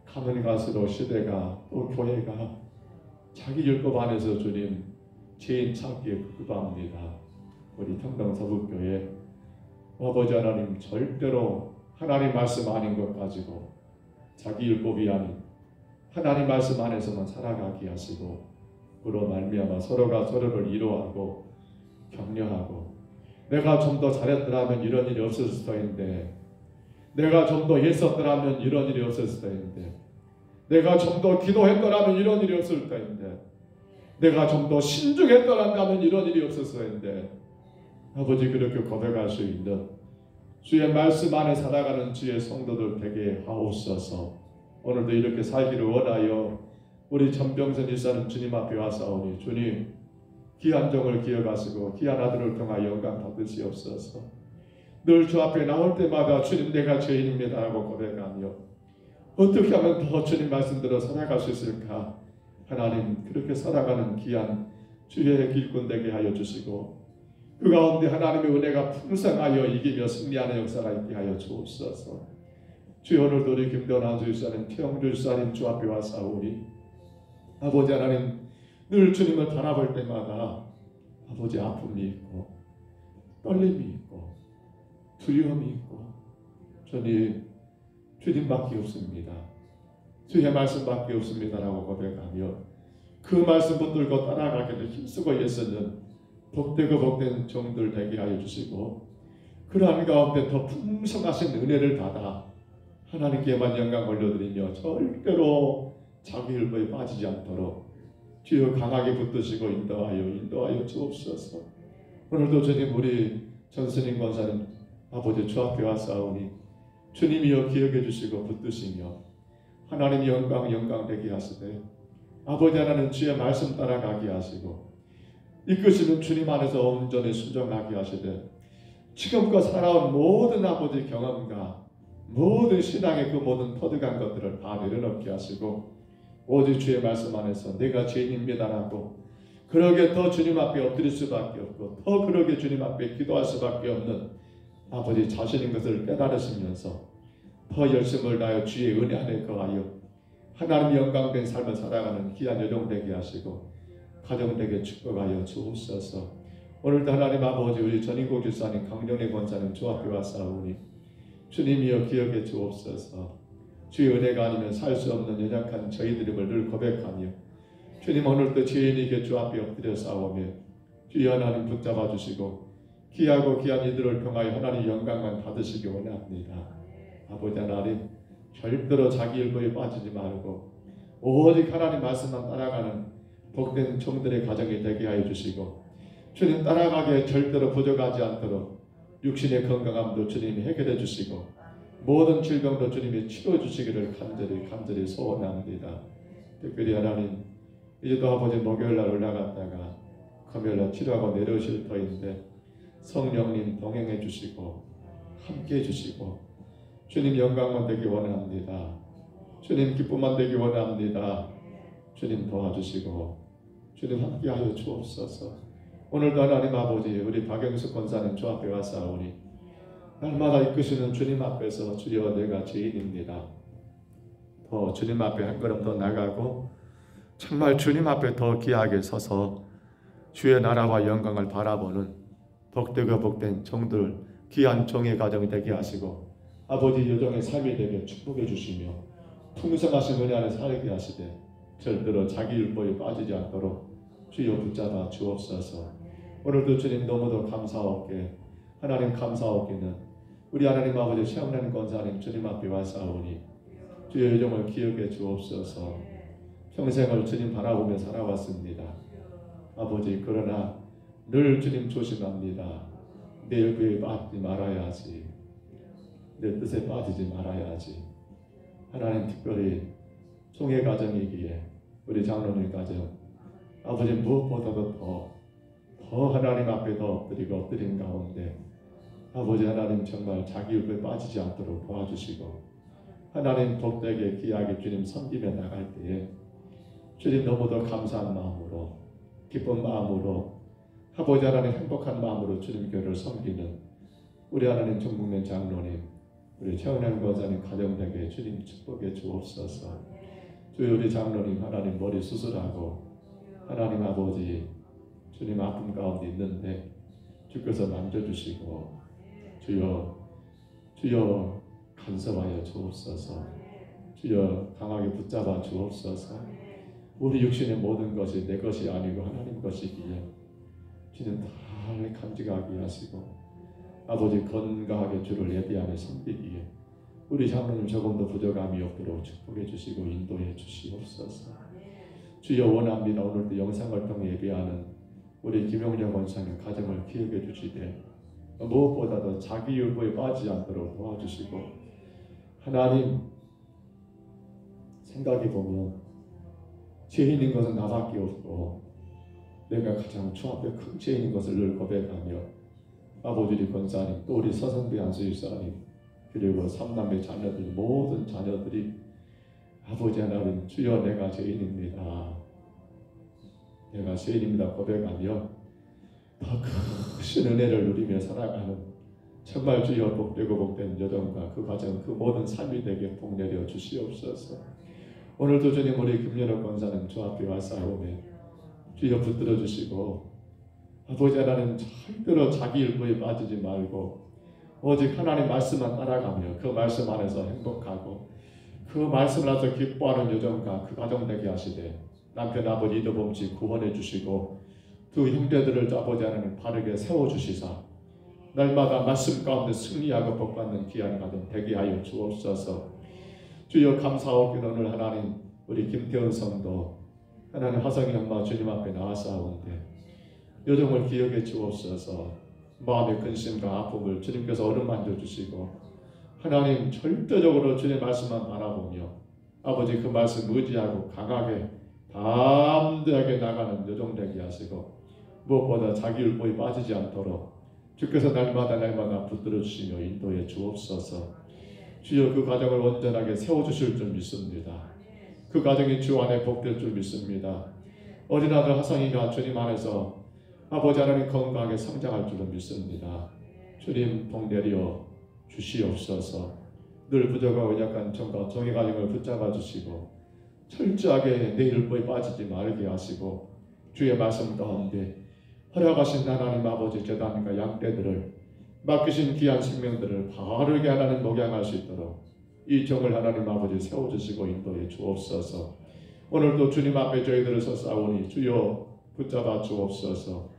가면 갈수록 시대가 또 교회가 자기 율법 안에서 주님 죄인 찾기에 급급합니다. 우리 평등서북교회 아버지 하나님 절대로 하나님 말씀 아닌 것 가지고 자기 율법이 아닌 하나님 말씀 안에서만 살아가게 하시고 그로 말미암아 서로가 서로를 위로하고 격려하고 내가 좀 더 잘했더라면 이런 일이 없었을 터인데 내가 좀 더 했었더라면 이런 일이 없었을 터인데 내가 좀 더 기도했더라면 이런 일이 없을 터인데 내가 좀 더 신중했더라면 이런 일이 없었을 터인데 아버지 그렇게 고백할 수 있는 주의 말씀 안에 살아가는 주의 성도들 되게 하옵소서. 오늘도 이렇게 살기를 원하여 우리 전병선 일사님 주님 앞에 와사오니 주님 귀한 종을 기억하시고 귀한 아들을 통하여 영광 받으시옵소서. 늘 주 앞에 나올 때마다 주님 내가 죄인입니다라고 고백하며 어떻게 하면 더 주님 말씀대로 살아갈 수 있을까? 하나님 그렇게 살아가는 귀한 주의 길꾼 되게 하여 주시고 그 가운데 하나님의 은혜가 풍성하여 이기며 승리하는 역사가 있게 하여 주옵소서. 주여 오늘도 우리 김도환 주일사님 태영주 주사님 주 앞에 와사오니 아버지 하나님 늘 주님을 바라볼 때마다 아버지 아픔이 있고 떨림이 있고 두려움이 있고 주님밖에 없습니다. 주의 말씀밖에 없습니다라고 고백하며 그 말씀 붙들고 따라가기를 힘쓰고 애쓰는 복되고 복된 종들 되게 하여 주시고 그러한 가운데 더 풍성하신 은혜를 받아 하나님께만 영광 올려드리며 절대로 자기 율법에 빠지지 않도록 주여 강하게 붙드시고 인도하여 주옵소서. 오늘도 주님 우리 전스님 권사님 아버지 주 앞에 와사오니 주님이여 기억해 주시고 붙드시며 하나님 영광 되게 하시되 아버지 하나님 주의 말씀 따라가게 하시고 이끄시는 주님 안에서 온전히 순종하게 하시되 지금껏 살아온 모든 아버지 경험과 모든 신앙의 그 모든 터득한 것들을 다 내려놓게 하시고 오직 주의 말씀 안에서 내가 죄인입니다라고 그러게 더 주님 앞에 엎드릴 수밖에 없고 더 그러게 주님 앞에 기도할 수밖에 없는 아버지 자신인 것을 깨달으시면서 더 열심을 다하여 주의 은혜 안에 거하여 하나님 영광된 삶을 살아가는 귀한 여정 되게 하시고 가정 되게 축복하여 주옵소서. 오늘도 하나님 아버지 우리 전인국 집사님 강정래 권사님 주 앞에 와사오니 주님이여 기억해 주옵소서. 주의 은혜가 아니면 살 수 없는 연약한 저희들임을 늘 고백하며 주님 오늘도 죄인에게 주 앞에 엎드려 싸우며 주여 하나님 붙잡아 주시고 귀하고 귀한 이들을 통하여 하나님 영광만 받으시기 원합니다. 아버지 하나님 절대로 자기 율법에 빠지지 말고 오직 하나님 말씀만 따라가는 복된 종들의 가정이 되게 하여 주시고 주님 따라가기에 절대로 부족하지 않도록 육신의 건강함도 주님이 해결해 주시고 모든 질병도 주님이 치료해 주시기를 간절히 소원합니다. 특별히 하나님 이제도 아버지 목요일날 올라갔다가 금요일날 치료하고 내려오실 터인데 성령님 동행해 주시고 함께 해 주시고 주님 영광만 되기 원합니다. 주님 기쁨만 되기 원합니다. 주님 도와주시고 주님 함께하여 주옵소서. 오늘도 하나님 아버지 우리 박영숙 권사님 주 앞에 와사오니 날마다 이끄시는 주님 앞에서 주여 내가 죄인입니다. 더 주님 앞에 한 걸음 더 나가고 정말 주님 앞에 더 귀하게 서서 주의 나라와 영광을 바라보는 복되고 복된 종들 귀한 종의 가정이 되게 하시고 아버지 여정의 삶이 되게 축복해 주시며 풍성하신 은혜 안에 살게 하시되 절대로 자기 율법에 빠지지 않도록 주여 붙잡아 주옵소서. 오늘도 주님 너무도 감사하옵게 하나님 감사하옵기는 우리 하나님 아버지 최영란 권사님 주님 앞에 와사오니 주의 요정을 기억해 주옵소서. 평생을 주님 바라보며 살아왔습니다. 아버지 그러나 늘 주님 조심합니다. 내 율법에 빠지지 말아야지. 내 뜻에 빠지지 말아야지. 하나님 특별히 총회 가정이기에 우리 장로님 가정 아버지 무엇보다도 더 하나님 앞에 더 엎드린 가운데 아버지 하나님 정말 자기 율법에 빠지지 않도록 도와주시고 하나님 복되게 귀하게 주님 섬기며 나갈 때에 주님 너무도 감사한 마음으로 기쁜 마음으로 아버지 하나님 행복한 마음으로 주님 교회를 섬기는 우리 하나님 전국면 장로님 우리 최은현 권사님 가정되게 주님 축복해 주옵소서. 주여 우리 장로님 하나님 머리 수술하고 하나님 아버지 주님 아픔 가운데 있는데 주께서 만져주시고 주여 간섭하여 주옵소서. 주여 강하게 붙잡아 주옵소서. 우리 육신의 모든 것이 내 것이 아니고 하나님 것이기에 주님 다 간직하게 하시고 아버지 건강하게 주를 예배하며 섬기기에 우리 장로님 조금도 부족함이 없도록 축복해 주시고 인도해 주시옵소서. 주여 원합니다. 오늘도 영상을 통해 예배하는 우리 김용렬 권사님 가정을 기억해 주시되 무엇보다도 자기 율법에 빠지지 않도록 도와주시고 하나님 생각해 보면 죄인인 것은 나밖에 없고 내가 가장 주 앞에 큰 죄인인 것을 늘 고백하며 아버지 우리 권사님 또 우리 서성배 안수일사님 그리고 삼남매 자녀들 모든 자녀들이 아버지 하나님 주여 내가 죄인입니다. 내가 죄인입니다 고백하며 더 크신 은혜를 누리며 살아가는 정말 주여 복되고 복된 여정과 그 과정 그 모든 삶이 되게 복내려 주시옵소서. 오늘도 주님 우리 김연옥 권사님 주 앞에 와싸오며 주여 붙들어 주시고 아버지 하나님 절대로 자기 율법에 빠지지 말고 오직 하나님 말씀만 따라가며 그 말씀 안에서 행복하고 그 말씀을 안에서 기뻐하는 여정과 그 과정 되게 하시되 남편 아버지 이도범씨 구원해 주시고 두 형제들을 아버지 하나님 바르게 세워주시사 날마다 말씀 가운데 승리하고 복받는 귀한 가정 되게 하여 주옵소서. 주여 감사하옵기는 오늘 하나님 우리 김태훈 성도 하나님 화성인 엄마 주님 앞에 나와싸운데 요정을 기억해 주옵소서. 마음의 근심과 아픔을 주님께서 어루만져 주시고 하나님 절대적으로 주님 말씀만 바라보며 아버지 그 말씀 의지하고 강하게 담대하게 나가는 요정 되게 하시고 무엇보다 자기 율법에 빠지지 않도록 주께서 날마다 붙들어 주시며 인도해 주옵소서. 주여 그 가정을 온전하게 세워주실 줄 믿습니다. 그 가정이 주 안에 복될 줄 믿습니다. 어린 아들 화성이가 주님 안에서 아버지 하나님 건강하게 성장할 줄로 믿습니다. 주님 복내려 주시옵소서. 늘 부족하고 약한 정과 정의 가정을 붙잡아 주시고 철저하게 내 율법에 빠지지 말게 하시고 주의 말씀 가운데 허락하신 하나님 아버지 제단과 양떼들을 맡기신 귀한 생명들을 바르게 하나님 목양할 수 있도록 이 정을 하나님 아버지 세워주시고 인도해 주옵소서. 오늘도 주님 앞에 저희들을 서싸우니 주여 붙잡아 주옵소서.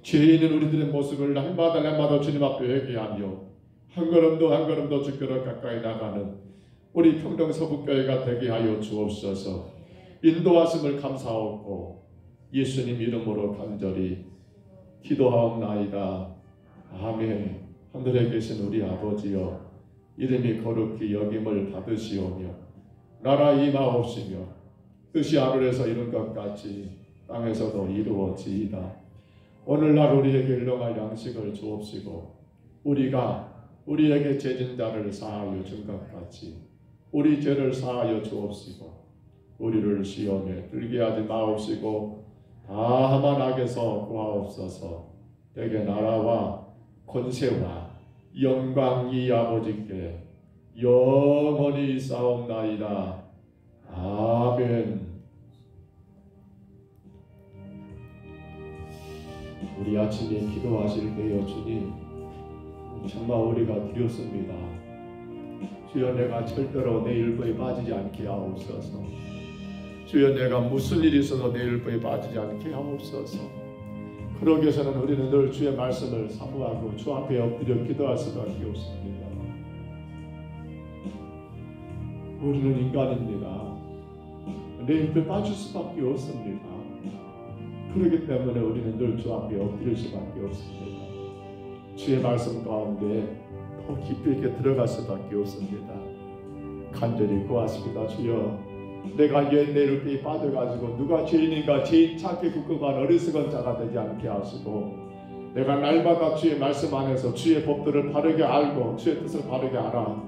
죄 있는 우리들의 모습을 날마다 주님 앞에 회개하며 한 걸음도 주께로 가까이 나가는 우리 평동 서북교회가 되게 하여 주옵소서. 인도하심을 감사하고 예수님 이름으로 간절히 기도하옵나이다. 아멘. 하늘에 계신 우리 아버지여 이름이 거룩히 여김을 받으시오며 나라 임하옵시며 뜻이 하늘에서 이룬 것 같이 땅에서도 이루어지이다. 오늘날 우리에게 일용할 양식을 주옵시고 우리가 우리에게 죄진 자를 사하여 준 것 같이 우리 죄를 사하여 주옵시고 우리를 시험에 들게 하지 마옵시고 다만 악에서 구하옵소서. 대개 나라와 권세와 영광이 아버지께 영원히 싸움나이다. 아멘. 우리 아침에 기도하실 때여 주님 정말 우리가 드렸습니다. 주여 내가 절대로 내 율법에 빠지지 않게 하옵소서. 주여 내가 무슨 일이 있어도 내 율법에 빠지지 않게 하옵소서. 그러기 위해서는 우리는 늘 주의 말씀을 사모하고 주 앞에 엎드려 기도할 수밖에 없습니다. 우리는 인간입니다. 내 율법에 빠질 수밖에 없습니다. 그렇기 때문에 우리는 늘 주 앞에 엎드릴 수밖에 없습니다. 주의 말씀 가운데 더 깊이 있게 들어갈 수밖에 없습니다. 간절히 구하십니다. 주여, 내가 옛 내 율법에 빠져가지고 누가 죄인인가 죄인 찾게 굳건한 어리석은 자가 되지 않게 하시고, 내가 날마다 주의 말씀 안에서 주의 법들을 바르게 알고 주의 뜻을 바르게 알아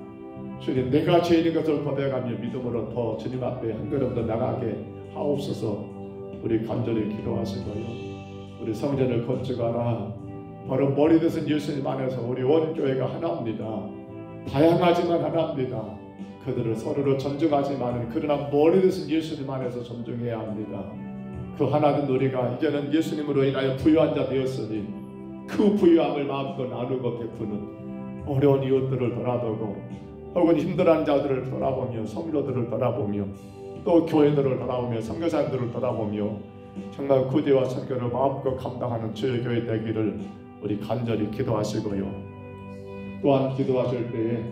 주님, 내가 죄인인 것을 고백하며 믿음으로 더 주님 앞에 한 걸음 더 나가게 하옵소서. 우리 간절히 기도하시고요. 우리 성전을 건축하라. 바로 머리 되신 예수님 안에서 우리 원교회가 하나입니다. 다양하지만 하나입니다. 그들을 서로로 존중하지만 그러나 머리 되신 예수님 안에서 존중해야 합니다. 그 하나된 우리가 이제는 예수님으로 인하여 부유한 자 되었으니 그 부유함을 마음껏 나누고 베푸는 어려운 이웃들을 돌아보고 혹은 힘들어하는 자들을 돌아보며 성도들을 돌아보며 또 교회들을 돌아보며 선교사들을 돌아보며 정말 구제와 선교를 마음껏 감당하는 주의 교회 되기를 우리 간절히 기도하시고요. 또한 기도하실 때에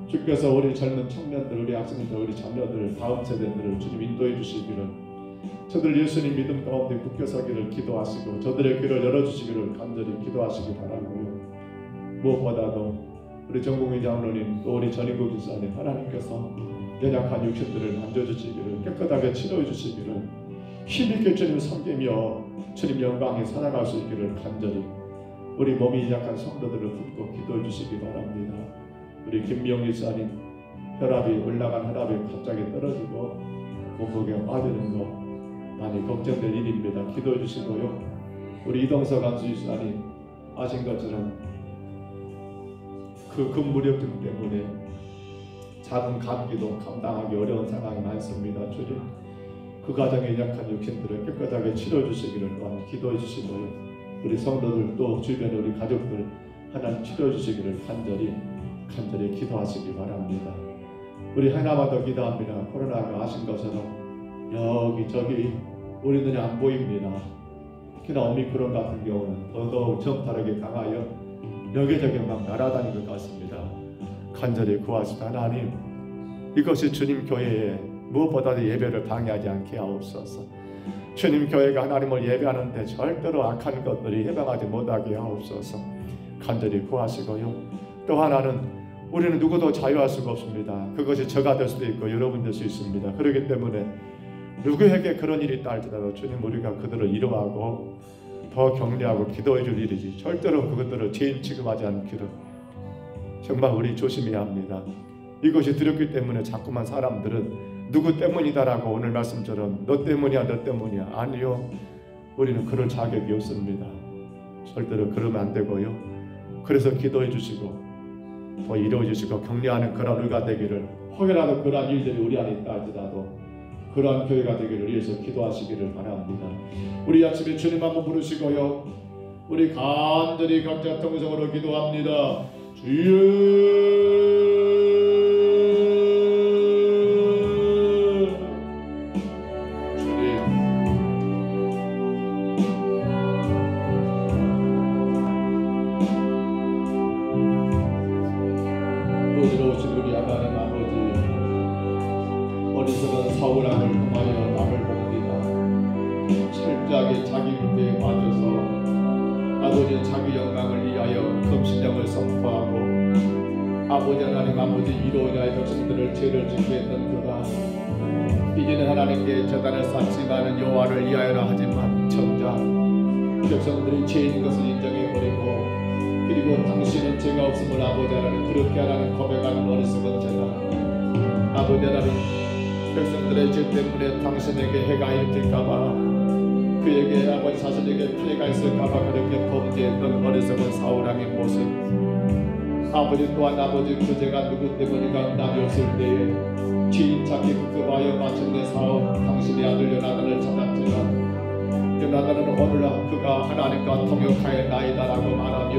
주께서 우리 젊은 청년들, 우리 학생들, 우리 자녀들, 다음 세대들을 주님 인도해 주시기를, 저들 예수님 믿음 가운데 굳게 서기를 기도하시고 저들의 귀를 열어주시기를 간절히 기도하시기 바라고요. 무엇보다도 우리 정국민 장로님 또 우리 전인국 집사님 하나님께서 연약한 육신들을 만져주시기를, 깨끗하게 치료해 주시기를, 힘있게 주님 섬기며 주님 영광에 살아갈 수 있기를 간절히 우리 몸이 약한 성도들을 붙고 기도해 주시기 바랍니다. 우리 김명 집사님 혈압이 올라간 혈압이 갑자기 떨어지고 몸무게가 빠지는 거 많이 걱정될 일입니다. 기도해 주시고요. 우리 이동석 안수 집사님 아신 것처럼 그 근무력증 때문에 작은 감기도 감당하기 어려운 상황이 많습니다. 주님, 그 가정에 약한 육신들을 깨끗하게 치료해 주시기를 또한 기도해 주시고요. 우리 성도들 또 주변의 우리 가족들 하나님 치료해 주시기를 간절히 기도하시기 바랍니다. 우리 하나만 더 기도합니다. 코로나가 아신 것처럼 여기저기 우리 눈에 안 보입니다. 특히나 오미크론 같은 경우는 더더욱 정타르게 강하여 여기저기 막 날아다니는 것 같습니다. 간절히 구하시다. 하나님, 이것이 주님 교회에 무엇보다도 예배를 방해하지 않게 하옵소서. 주님 교회가 하나님을 예배하는데 절대로 악한 것들이 해방하지 못하게 하옵소서. 간절히 구하시고요. 또 하나는 우리는 누구도 자유할 수가 없습니다. 그것이 저가 될 수도 있고 여러분 될 수 있습니다. 그렇기 때문에 누구에게 그런 일이 있다 할지라도 주님, 우리가 그들을 위로하고 더 격려하고 기도해 줄 일이지 절대로 그것들을 죄인 취급하지 않기를 정말 우리 조심해야 합니다. 이것이 두렵기 때문에 자꾸만 사람들은 누구 때문이다라고 오늘 말씀처럼 너 때문이야 너 때문이야, 아니요, 우리는 그럴 자격이 없습니다. 절대로 그러면 안 되고요. 그래서 기도해 주시고 더 이루어 주시고 격려하는 그런 우리가 되기를, 혹여라도 그러한 일들이 우리 안에 있다 할지라도 그러한 교회가 되기를 위해서 기도하시기를 바랍니다. 우리 아침에 주님 한번 부르시고요. 우리 간절히 각자 통성으로 기도합니다. 주여, 부드러우신 우리 하나님 아버지, 어리석은 사울왕을 통하여 남을 봅니다. 철저하게 자기 율법에 빠져서 아버지 자기 영광을 위하여 금신령을 선포하고 아버지 하나님 아버지 이로 인하여 백성들을 죄를 짓게 했던 그가 이제는 하나님께 제단을 쌓지만은 여호와를 위하여라 하지만 정작 백성들이 죄인 것을 인정해버리고 그리고 당신은 죄가 없음을 아버지 하나님 그렇게 하나님 고백하는 어리석은 자가 아버지 하나님 백성들의 죄 때문에 당신에게 해가 일질까봐 그에게 아버지 자신에게 피해가 있을까봐 그렇게 범죄했던 어리석은 사울왕의 모습, 아버지 또한 아버지 그 죄가 누구 때문인가 남이 없을 때에 죄인 찾기 급급하여 마침내 사울 당신의 아들 요나단을 찾았지만 요나단은 오늘 그가 하나님과 통역하였나이다라고 말하며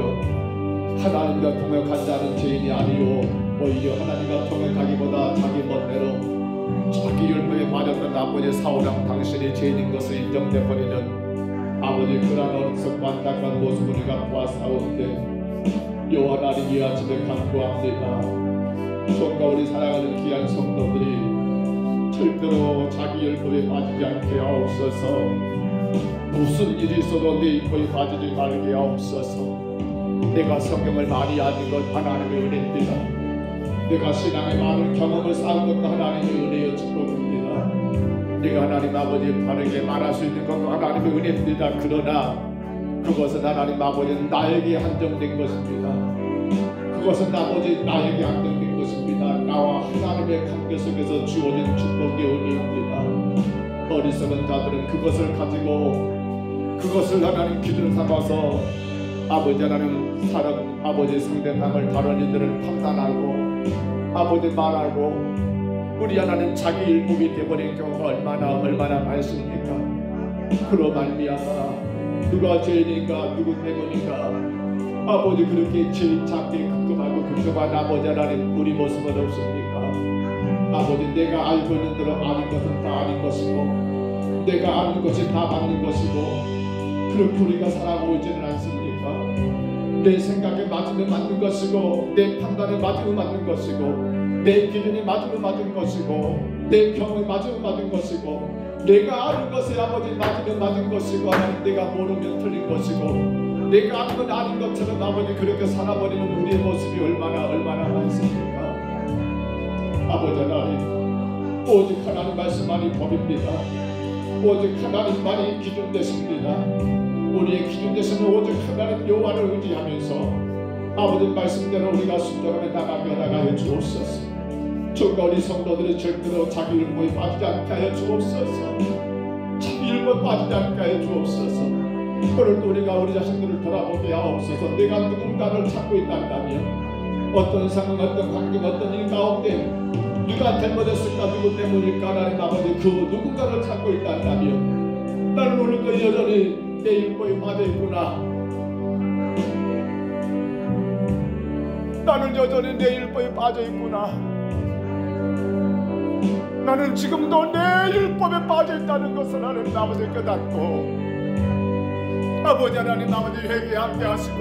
하나님과 통역한 자는 죄인이 아니요 오히려 하나님과 통역하기보다 자기 멋대로 자기 율법에 빠졌던 아버지 사울왕 당신이 죄인인 것을 인정돼 버리는 아버지 그러한 어리석고 안타까운 모습을 우리가 보았사오는데 여호와 하나님 이 아침에 간구합니다. 정과 우리 사랑하는 귀한 성도들이 절대로 자기 율법에 빠지지 않게 하옵소서. 무슨 일이 있어도 내 율법에 빠지지 말게 하옵소서. 내가 성경을 많이 아는 것 하나님의 은혜입니다. 내가 신앙의 많은 경험을 쌓은 것도 하나님의 은혜여 축복입니다. 내가 하나님 아버지 바르게 말할 수 있는 것도 하나님의 은혜입니다. 그러나 그것은 하나님 아버지 나에게 한정된 것입니다. 그것은 아버지 나에게 한정된 것입니다. 나와 하나님의 관계 속에서 주어진 축복의 은혜입니다. 어리석은 자들은 그것을 가지고 그것을 하나님 기준을 삼아서 아버지 하나님 사람 아버지 상대방을 다른 이들을 판단하고 아버지 말하고 우리 하나님 자기 일복이 되어버린 경우가 얼마나 많습니까? 그로 말미암아 누가 죄인인가 누구 때문인가 아버지 그렇게 죄인 찾기 급급한 아버지 하나님 우리 모습은 없습니까? 아버지 내가 알고 있는 대로 아는 것은 다 아는 것이고 내가 아는 것이 다 맞는 것이고 그렇게 우리가 살아가고 있지는 않습니까? 내 생각에 맞으면 맞는 것이고 내 판단에 맞으면 맞는 것이고 내 기준이 맞으면 맞은 것이고 내 경험이 맞으면 맞은 것이고 내가 아는 것이 아버지 맞으면 맞은 것이고 하나님 내가 모르면 틀린 것이고 내가 아는 건 아닌 것처럼 아버지 그렇게 살아버리는 우리의 모습이 얼마나 많습니까? 아버지 하나님 오직 하나님 말씀만이 법입니다. 오직 하나님만이 기준 되십니다. 우리의 기준 되시는 오직 하나님 여호와를 의지하면서 아버지 말씀대로 우리가 순종하며 나가게 하여 주옵소서. 주가 우리 성도들이 절대로 자기 율법에 빠지지 않게 하여 주옵소서. 자기 율법에 빠지지 않게 하여 주옵소서. 오늘도 우리가 우리 자신들을 돌아보게 하옵소서. 내가 누군가를 찾고 있다면 어떤 상황 어떤 환경 어떤 일 가운데 누가 잘못했을까 누구 때문일까 하나님 아버지 그 누군가를 찾고 있다면 나는 오늘도 여전히 내 율법에 빠져있구나. 나는 여전히 내 율법에 빠져있구나. 나는 지금도 내 율법에 빠져있다는 것을 하나님 아버지 깨닫고 아버지 하나님 아버지 회개하게 하시고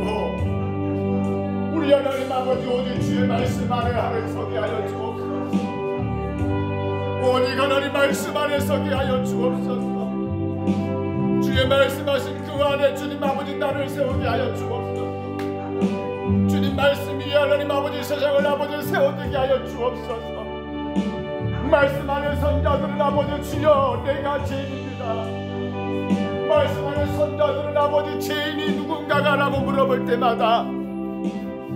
우리 하나님 아버지 오직 주의 말씀 안에 하늘 서게 하여 주옵소서. 오직 하나님 말씀 안에 서게 하여 주옵소서. 주의 말씀하신 그 안에 주님 아버지 나를 세우게 하여 주옵소서. 주님 말씀이 하나님 아버지 세상을 아버지 세워지게 하여 주옵소서. 말씀 안에 선자들은 아버지 주여 내가 죄인입니다. 말씀 안에 선자들은 아버지 죄인이 누군가가 라고 물어볼 때마다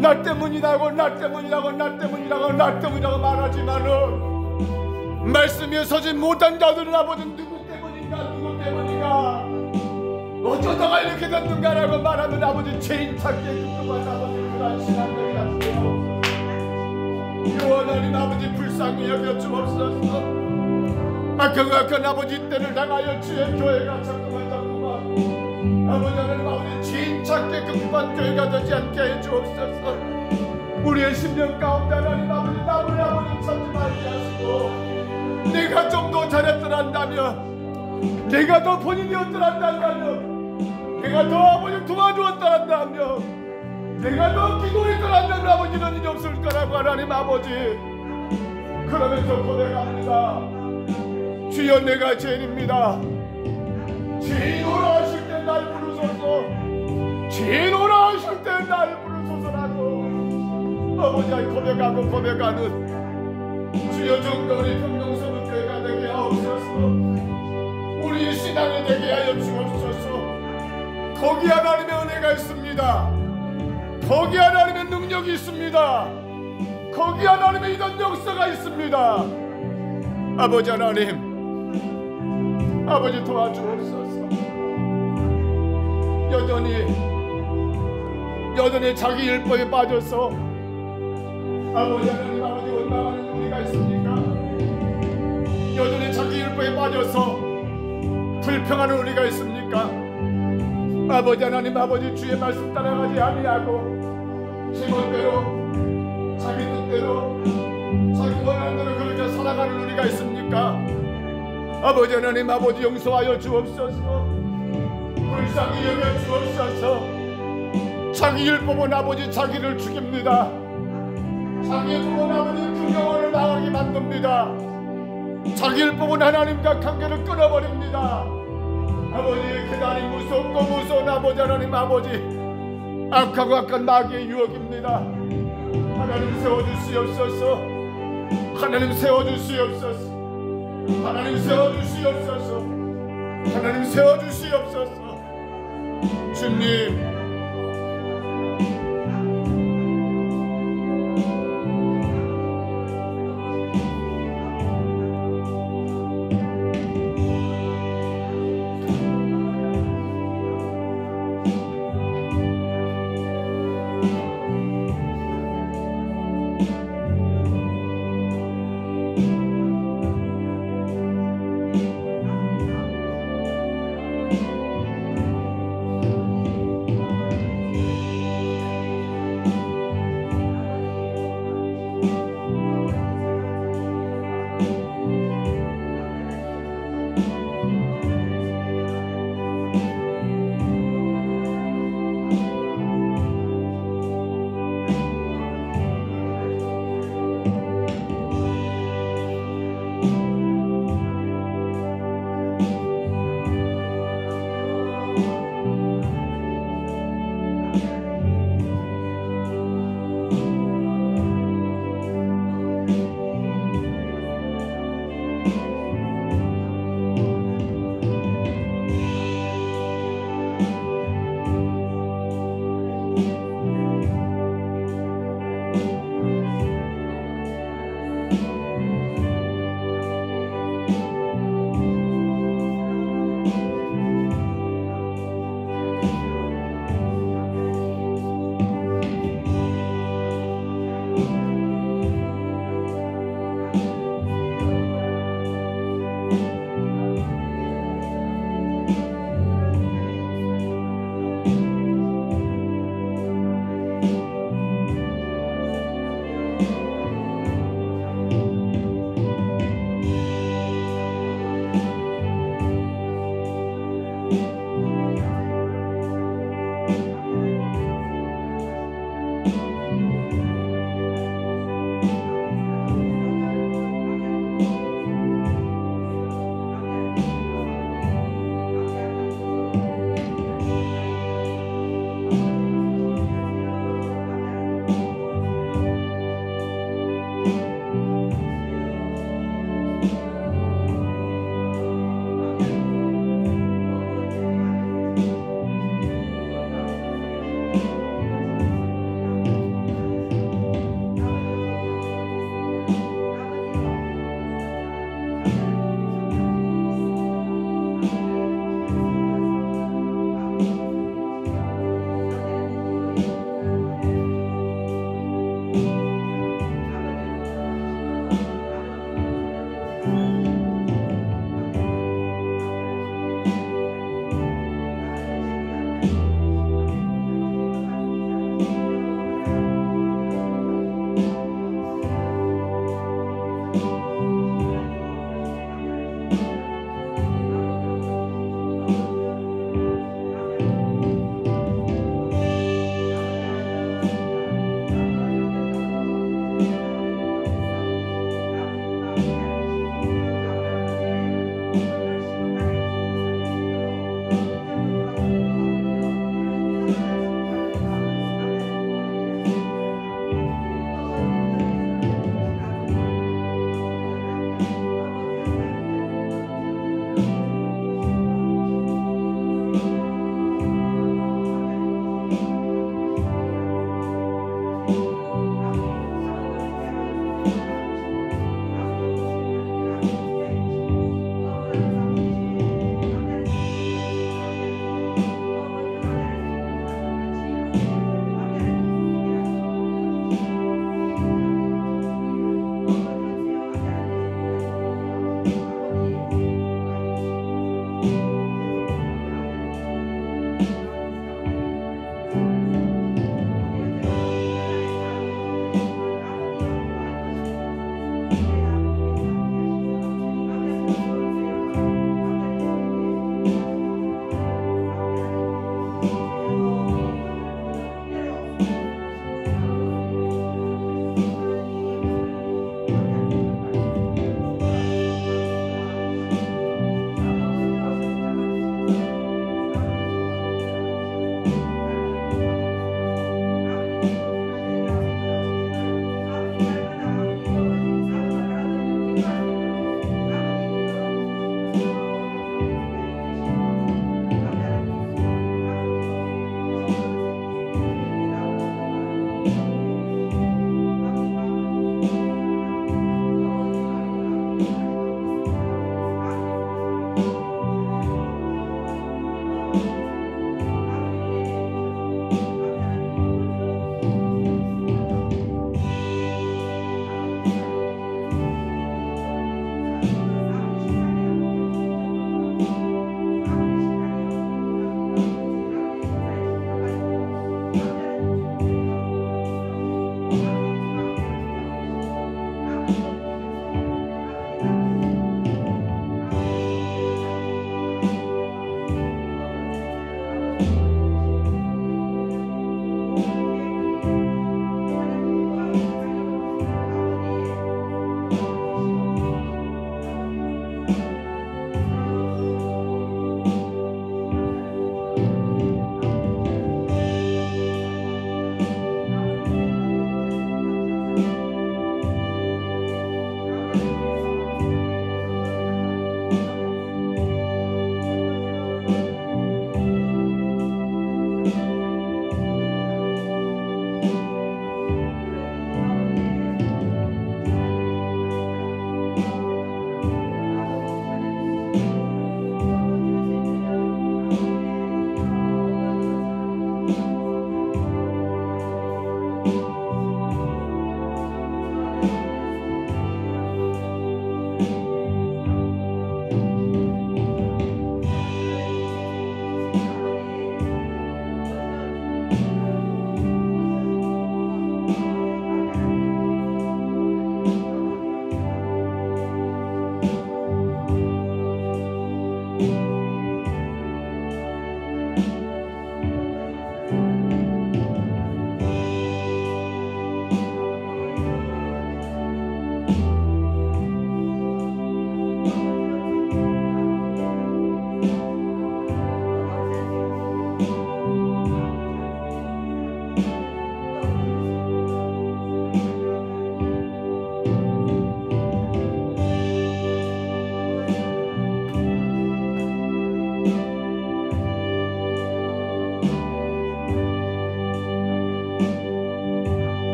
나 때문이라고 말하지만은 말씀에 서지 못한 자들은 아버지 누구 때문인가 어쩌다가 이렇게 됐는가라고 말하면 아버지 죄인 찾기에 급급한 아버지 그런 신앙들이 하시옵소서. 하나님 아버지 불쌍히 여겨 주옵소서. 그악한 아버지 때를 당하여 주의 교회가 자꾸만 아버지 하나님 아버지 죄인 찾기에 급급한 교회가 되지 않게 해 주옵소서. 우리의 심령 가운데 하나님 아버지 남을 아버지 찾지 말게 하시고 내가 좀 더 잘했더란다면 내가 더 본인이었더란다면 내가 더 아버지 도와주었더란다면 내가 더 기도했더란다면 아버지 이런 일이 없을 거라고 하나님 아버지 그러면서 고백합니다. 주여 내가 죄인입니다. 죄인오라 하실 때 날 부르소서. 죄인오라 하실 때 날 부르소서라고 아버지 고백하는 주여 정도 우리 평동서부 교회가 되게 하옵소서. 우리 신앙이 되게 하여 주옵소서. 거기 하나님의 은혜가 있습니다. 거기 하나님의 능력이 있습니다. 거기 하나님의 이런 역사가 있습니다. 아버지 하나님 아버지 도와주옵소서. 여전히 자기 율법에 빠져서 아버지 하나님 아버지 원망하는 우리가 있습니까? 여전히 자기 율법에 빠져서 불평하는 우리가 있습니까? 아버지 하나님 아버지 주의 말씀 따라가지 아니하고 제 멋대로 자기 뜻대로 마음대로 자기 원하는 대로 그렇게 살아가는 우리가 있습니까? 아버지 하나님, 아버지 용서하여 주옵소서. 불쌍히 여겨 주옵소서. 자기 율법은 아버지 자기를 죽입니다. 자기 율법은 아버지 그 영혼을 망하게 만듭니다. 자기 율법은 하나님과 관계를 끊어버립니다. 아버지, 그날이 무섭고 무서운 아버지 하나님, 아버지 악하고 악한 마귀의 유혹입니다. 하나님 세워주시옵소서. 하나님 세워주시옵소서. 하나님 세워주시옵소서. 하나님 세워주시옵소서. 주님,